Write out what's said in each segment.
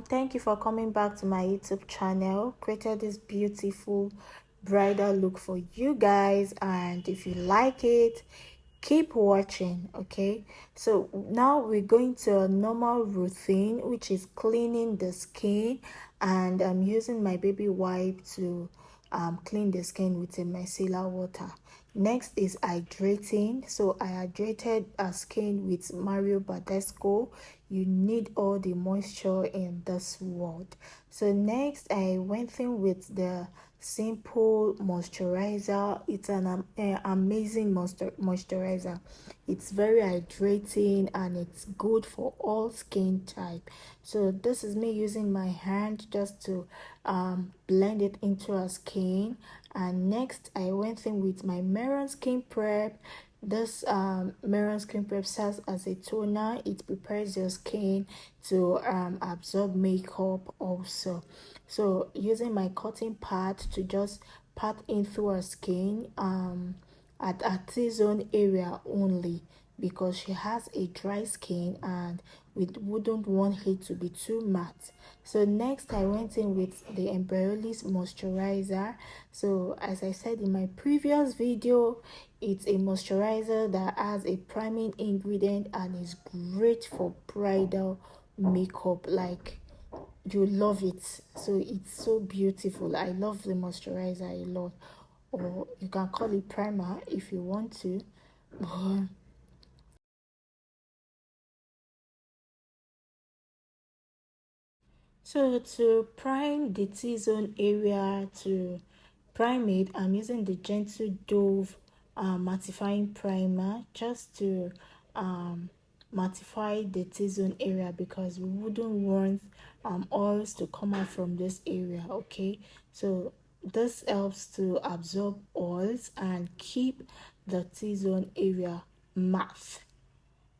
Thank you for coming back to my YouTube channel. Created this beautiful bridal look for you guys, and if you like it, keep watching. Okay, so now we're going to a normal routine, which is cleaning the skin, and I'm using my baby wipe to clean the skin with a micellar water. Next is hydrating. So I hydrated our skin with Badescu. You need all the moisture in this world. So next I went in with the Simple moisturizer. It's an amazing moisturizer. It's very hydrating and it's good for all skin type. So this is me using my hand just to blend it into our skin. And next I went in with my Merak skin prep. This Merak skin prep serves as a toner. It prepares your skin to absorb makeup also. So using my cotton pad to just pat in through her skin at a T-zone area only, because she has a dry skin and we wouldn't want it to be too matte. So next I went in with the girlies moisturizer. So as I said in my previous video, it's a moisturizer that has a priming ingredient and is great for bridal makeup. Like, you love it. So it's so beautiful. I love the moisturizer a lot, or you can call it primer if you want to. So to prime the T-zone area, to prime it, I'm using the Gentle Dove mattifying primer just to mattify the T-zone area, because we wouldn't want oils to come out from this area. Okay, so this helps to absorb oils and keep the T-zone area matte.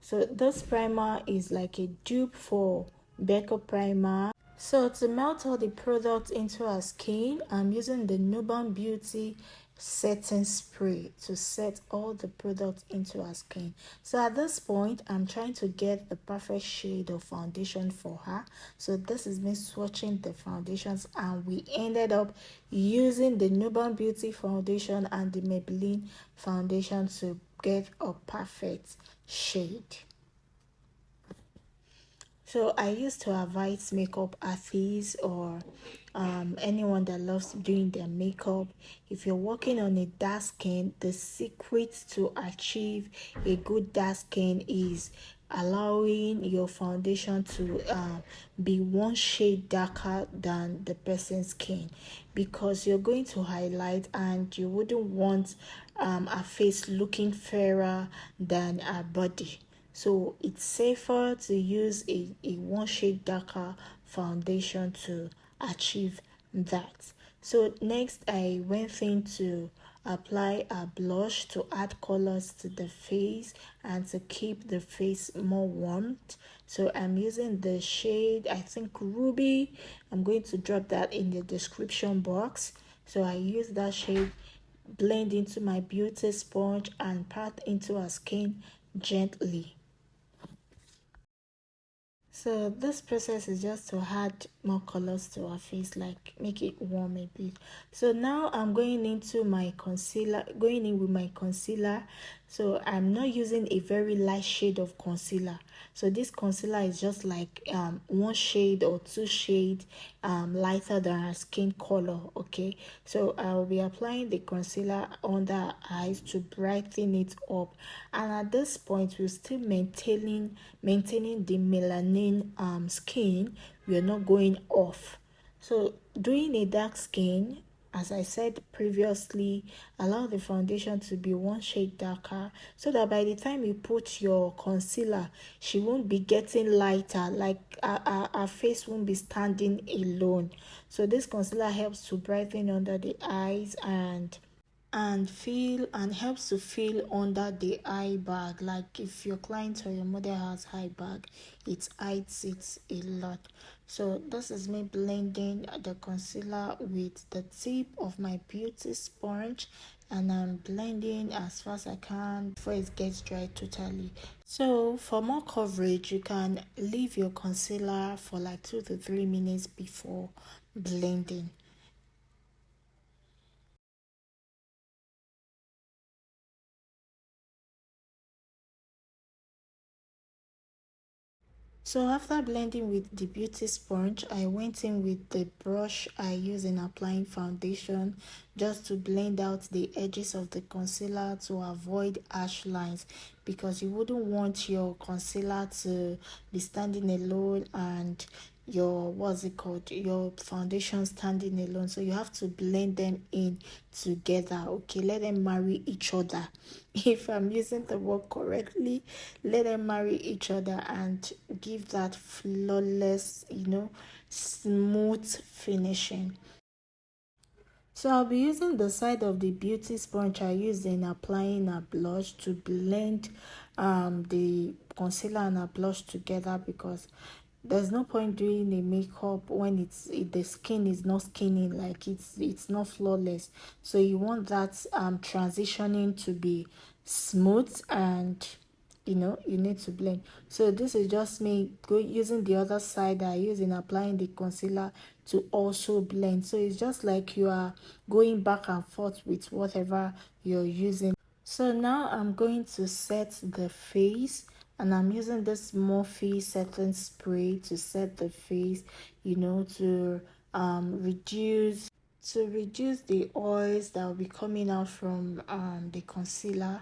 So this primer is like a dupe for Becharm primer. So to melt all the products into our skin, I'm using the Nuban Beauty setting spray to set all the products into our skin. So at this point, I'm trying to get the perfect shade of foundation for her. So this is me swatching the foundations, and we ended up using the Nuban Beauty foundation and the Maybelline foundation to get a perfect shade. So I used to advise makeup artists or anyone that loves doing their makeup, if you're working on a dark skin, the secret to achieve a good dark skin is allowing your foundation to be one shade darker than the person's skin, because you're going to highlight and you wouldn't want a face looking fairer than a body. So it's safer to use a one shade darker foundation to achieve that. So next I went in to apply a blush to add colors to the face and to keep the face more warmth. So I'm using the shade, I think, Ruby. I'm going to drop that in the description box. So I use that shade, blend into my beauty sponge and pat into her skin gently. So this process is just to add more colors to our face, like make it warm a bit. So now I'm going into my concealer, going in with my concealer. So I'm not using a very light shade of concealer. So this concealer is just like one shade or two shades lighter than our skin color. Okay, so I'll be applying the concealer under our eyes to brighten it up, and at this point we're still maintaining the melanin skin. We are not going off. So doing a dark skin, as I said previously, allow the foundation to be one shade darker, so that by the time you put your concealer, she won't be getting lighter, like our face won't be standing alone. So this concealer helps to brighten under the eyes and and feel and helps to feel under the eye bag. Like if your client or your model has eye bag, it hides it a lot. So this is me blending the concealer with the tip of my beauty sponge, and I'm blending as fast as I can before it gets dry totally. So for more coverage, you can leave your concealer for like 2 to 3 minutes before blending. So after blending with the beauty sponge, I went in with the brush I use in applying foundation, just to blend out the edges of the concealer to avoid harsh lines, because you wouldn't want your concealer to be standing alone and your, what's it called, your foundation standing alone. So you have to blend them in together. Okay, let them marry each other. If I'm using the word correctly, let them marry each other and give that flawless, smooth finishing. So I'll be using the side of the beauty sponge I used in applying a blush to blend the concealer and a blush together, because there's no point doing a makeup when the skin is not skinning, like it's not flawless. So you want that transitioning to be smooth, and you need to blend. So this is just me using the other side I use in applying the concealer to also blend. So it's just like you are going back and forth with whatever you're using. So now I'm going to set the face, and I'm using this Morphe setting spray to set the face, to reduce the oils that will be coming out from the concealer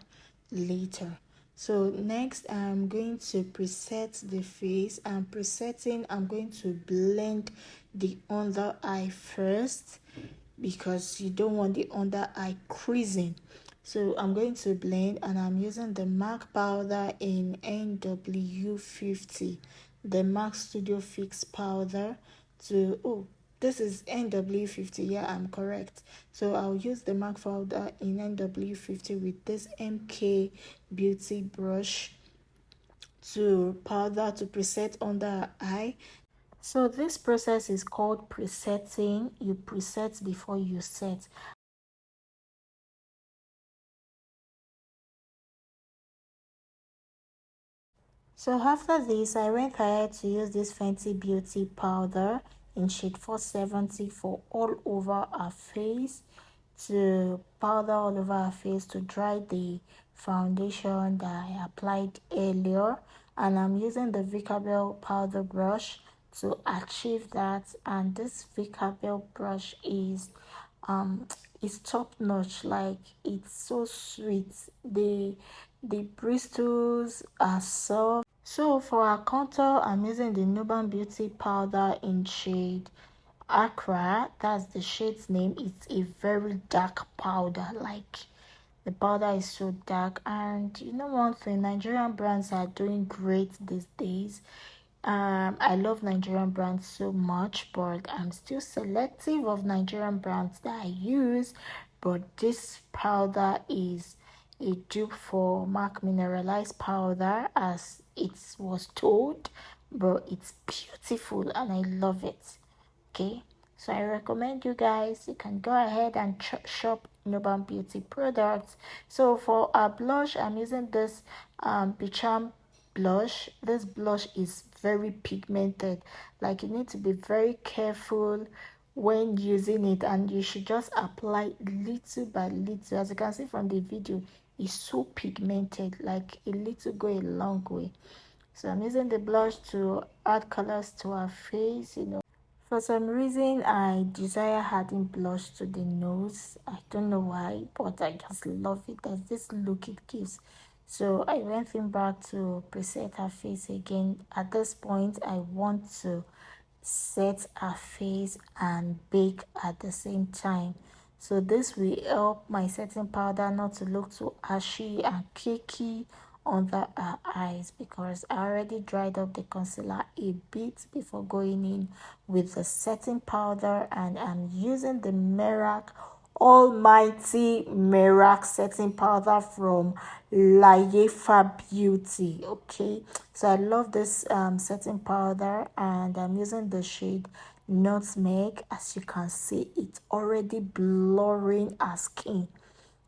later. So next I'm going to preset the face, and presetting I'm going to blend the under eye first, because you don't want the under eye creasing. So I'm going to blend, and I'm using the MAC powder in NW50, the MAC Studio Fix powder to, oh, this is NW50, yeah, I'm correct. So I'll use the MAC powder in NW50 with this MK beauty brush to powder to preset under eye. So this process is called presetting. You preset before you set. So after this, I went ahead to use this Fenty Beauty powder in shade 470 for all over our face, to powder all over our face to dry the foundation that I applied earlier. And I'm using the Vicabel powder brush to achieve that. And this Vicabel brush is top notch. Like, it's so sweet. The bristles are soft. So for our contour, I'm using the Nuban Beauty powder in shade Accra. That's the shade's name. It's a very dark powder. Like, the powder is so dark. And you know one thing, Nigerian brands are doing great these days. I love Nigerian brands so much, but I'm still selective of Nigerian brands that I use. But this powder is a dupe for MAC mineralized powder, as it was told, but it's beautiful and I love it. Okay, so I recommend you guys, you can go ahead and shop Nuban Beauty products. So for our blush, I'm using this Becharm blush. This blush is very pigmented. Like, you need to be very careful when using it, and you should just apply little by little. As you can see from the video, it's so pigmented. Like, a little go a long way. So I'm using the blush to add colors to our face. For some reason, I desire adding blush to the nose. I don't know why, but I just love it. There's this look it gives. So I went in back to preset her face again. At this point, I want to set her face and bake at the same time. So this will help my setting powder not to look too ashy and cakey under her eyes, because I already dried up the concealer a bit before going in with the setting powder, and I'm using the Merak almighty Merak setting powder from Layefa Beauty. Okay, so I love this setting powder, and I'm using the shade Nutmeg. As you can see, it's already blurring our skin.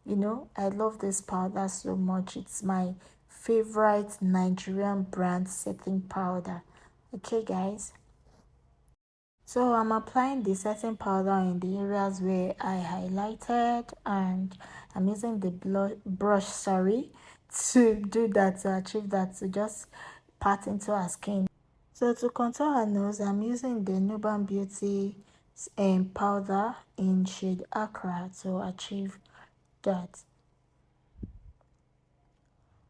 You know, I love this powder so much. It's my favorite Nigerian brand setting powder. Okay, guys, so I'm applying the setting powder in the areas where I highlighted, and I'm using the brush, sorry, to do that, to achieve that, to just pat into our skin. So to contour her nose, I'm using the Nuban Beauty powder in shade Accra to achieve that.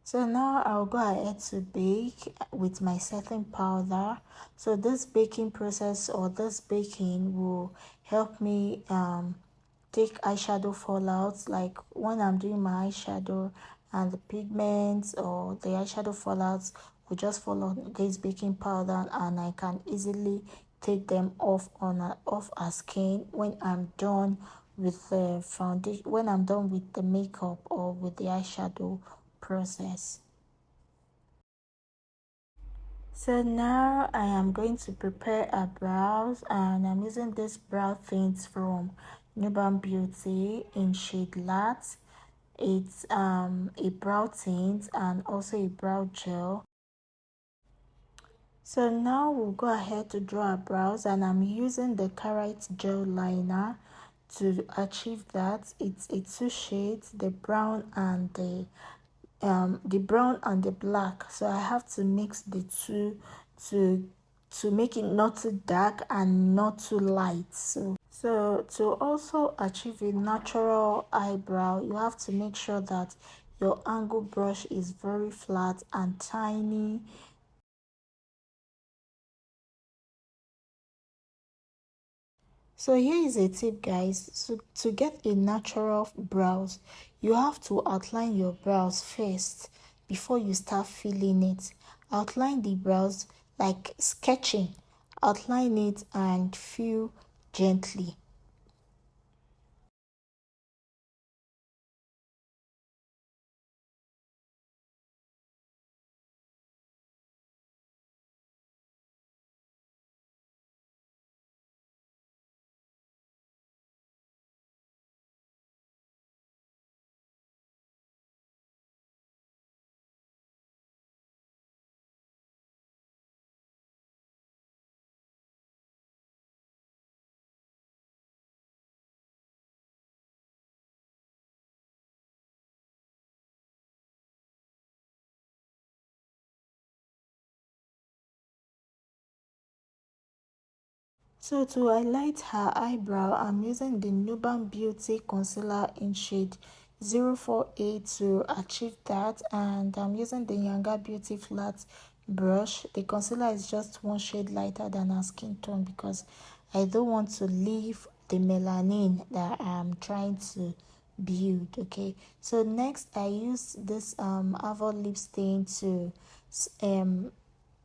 So now I'll go ahead to bake with my setting powder. So this baking process, or this baking, will help me take eyeshadow fallouts, like when I'm doing my eyeshadow and the pigments or the eyeshadow fallouts will just fall on this baking powder, and I can easily take them off off our skin when I'm done with the foundation, when I'm done with the makeup or with the eyeshadow process. So now I am going to prepare our brows, and I'm using this brow tint from Nuban Beauty in shade Lat. It's a brow tint and also a brow gel. So now we'll go ahead to draw our brows, and I'm using the karite gel liner to achieve that. It's two shades, the brown and the brown and the black, so I have to mix the two to make it not too dark and not too light. So to also achieve a natural eyebrow, you have to make sure that your angle brush is very flat and tiny. So here is a tip, guys. So to get a natural brows, you have to outline your brows first before you start filling it. Outline the brows like sketching. Outline it and fill gently. So to highlight her eyebrow, I'm using the Nuban Beauty Concealer in shade 048 to achieve that, and I'm using the Younger Beauty Flat brush. The concealer is just one shade lighter than her skin tone because I don't want to leave the melanin that I'm trying to build. Okay, so next I use this Avon Lipstain to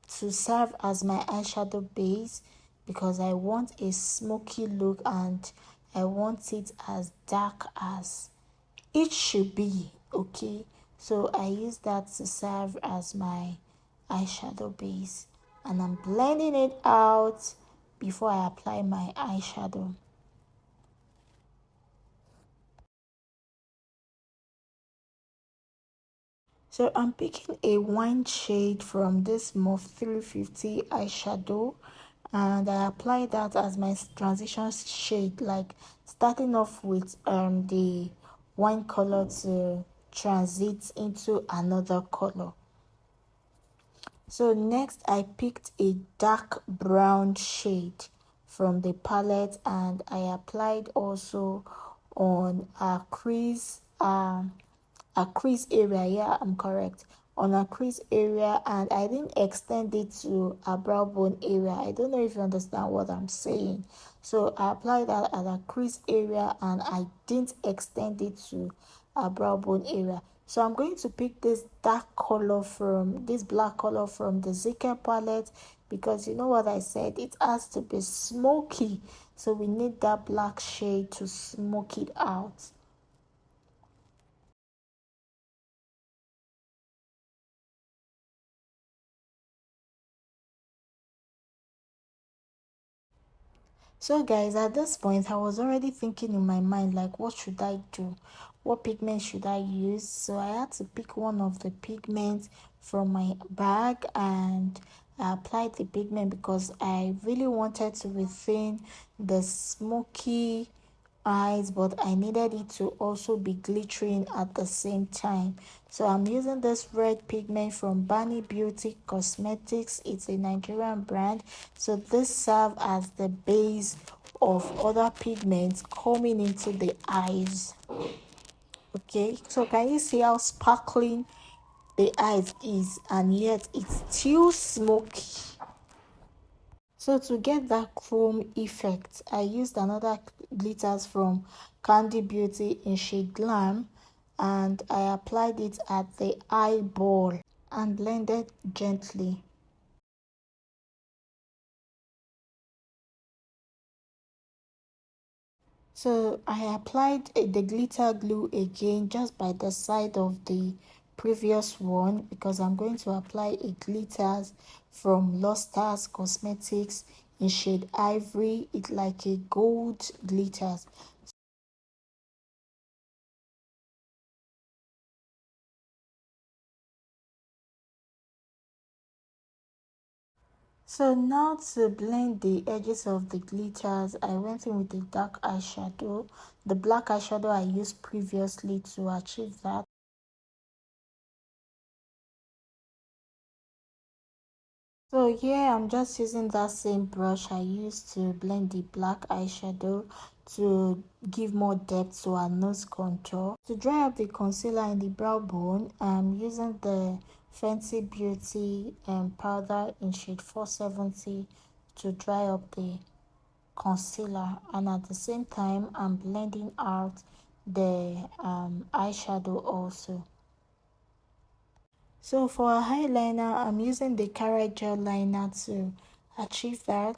serve as my eyeshadow base because I want a smoky look and I want it as dark as it should be. Okay, so I use that to serve as my eyeshadow base, and I'm blending it out before I apply my eyeshadow. So I'm picking a wine shade from this Morphe 350 eyeshadow, and I apply that as my transition shade, like starting off with the wine color to transit into another color. So next I picked a dark brown shade from the palette, and I applied also on a crease area. Yeah, I'm correct, on a crease area, and I didn't extend it to a brow bone area. I don't know if you understand what I'm saying. So I applied that at a crease area and I didn't extend it to a brow bone area. So I'm going to pick this dark color from this black color from the Zika palette because you know what I said, it has to be smoky, so we need that black shade to smoke it out. So guys, at this point I was already thinking in my mind, like, what should I do, what pigment should I use? So I had to pick one of the pigments from my bag, and I applied the pigment because I really wanted to retain the smoky eyes, but I needed it to also be glittering at the same time. So I'm using this red pigment from Bani Beauty Cosmetics. It's a Nigerian brand, so this serves as the base of other pigments coming into the eyes. Okay, so can you see how sparkling the eyes is, and yet it's still smoky? So to get that chrome effect, I used another glitters from Candy Beauty in shade Glam, and I applied it at the eyeball and blended gently. So I applied the glitter glue again just by the side of the previous one, because I'm going to apply a glitters from Lost Stars Cosmetics in shade Ivory. It's like a gold glitters. So now to blend the edges of the glitters, I went in with the dark eyeshadow. The black eyeshadow I used previously to achieve that. So here I'm just using that same brush I used to blend the black eyeshadow to give more depth to our nose contour. To dry up the concealer in the brow bone, I'm using the Fenty Beauty powder in shade 470 to dry up the concealer, and at the same time I'm blending out the eyeshadow also. So for a eyeliner, I'm using the karite gel liner to achieve that.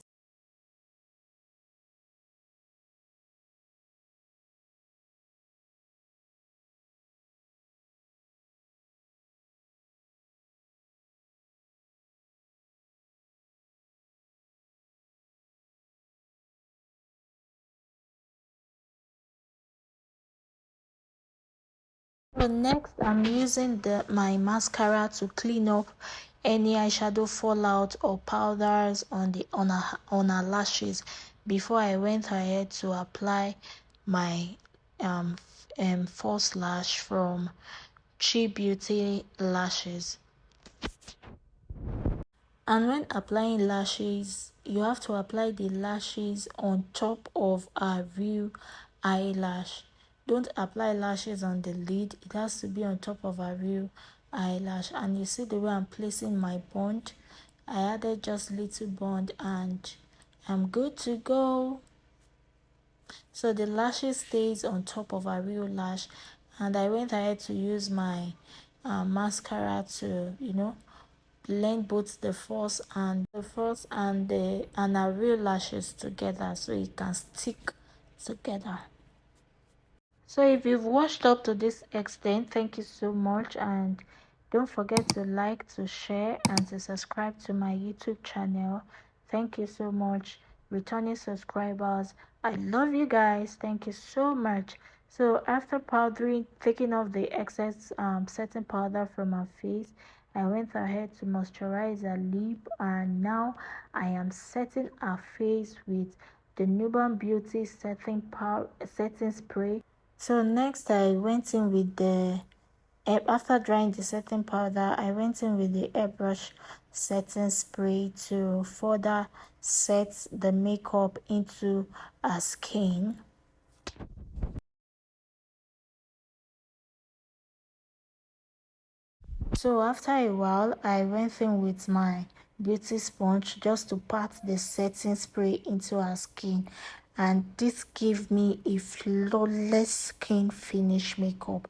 So next I'm using my mascara to clean up any eyeshadow fallout or powders on our lashes before I went ahead to apply my false lash from Chi Beauty lashes. And when applying lashes, you have to apply the lashes on top of a real eyelash. Don't apply lashes on the lid, it has to be on top of a real eyelash. And you see the way I'm placing my bond, I added just little bond and I'm good to go. So the lashes stays on top of a real lash, and I went ahead to use my mascara to, blend both the false and our real lashes together so it can stick together. So if you've watched up to this extent, thank you so much, and don't forget to like, to share, and to subscribe to my YouTube channel. Thank you so much, returning subscribers. I love you guys. Thank you so much. So after powdering, taking off the excess setting powder from my face, I went ahead to moisturize her lip, and now I am setting her face with the Nuban Beauty setting spray. So next I went in with the after drying the setting powder, I went in with the airbrush setting spray to further set the makeup into our skin. So after a while, I went in with my beauty sponge just to pat the setting spray into our skin, and this gave me a flawless skin finish makeup.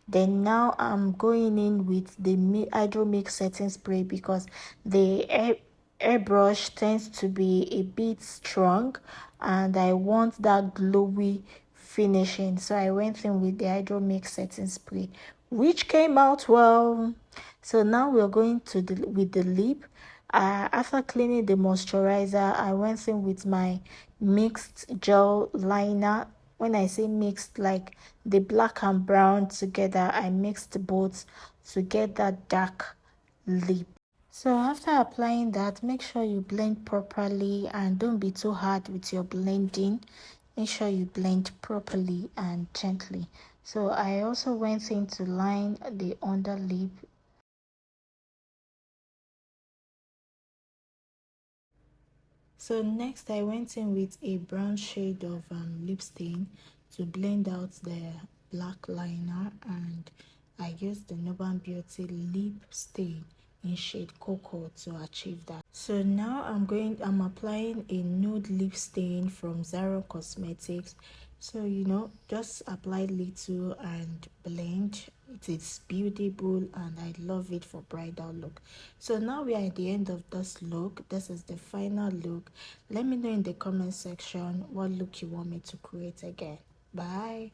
Then now I'm going in with the Hydro Mix setting spray because the airbrush tends to be a bit strong and I want that glowy finishing, so I went in with the Hydro Mix setting spray, which came out well. So now we're going to with the lip. After cleaning the moisturizer, I went in with my mixed gel liner. When I say mixed, like the black and brown together, I mixed both to get that dark lip. So after applying that, make sure you blend properly and don't be too hard with your blending. Make sure you blend properly and gently. So I also went in to line the underlip. So next I went in with a brown shade of Lipstain to blend out the black liner, and I used the Nuban Beauty Lip Stain in shade Cocoa to achieve that. So now I'm applying a nude lip stain from Zara Cosmetics. So just apply little and blend. It is beautiful and I love it for bridal look. So now we are at the end of this look. This is the final look. Let me know in the comment section what look you want me to create again. Bye.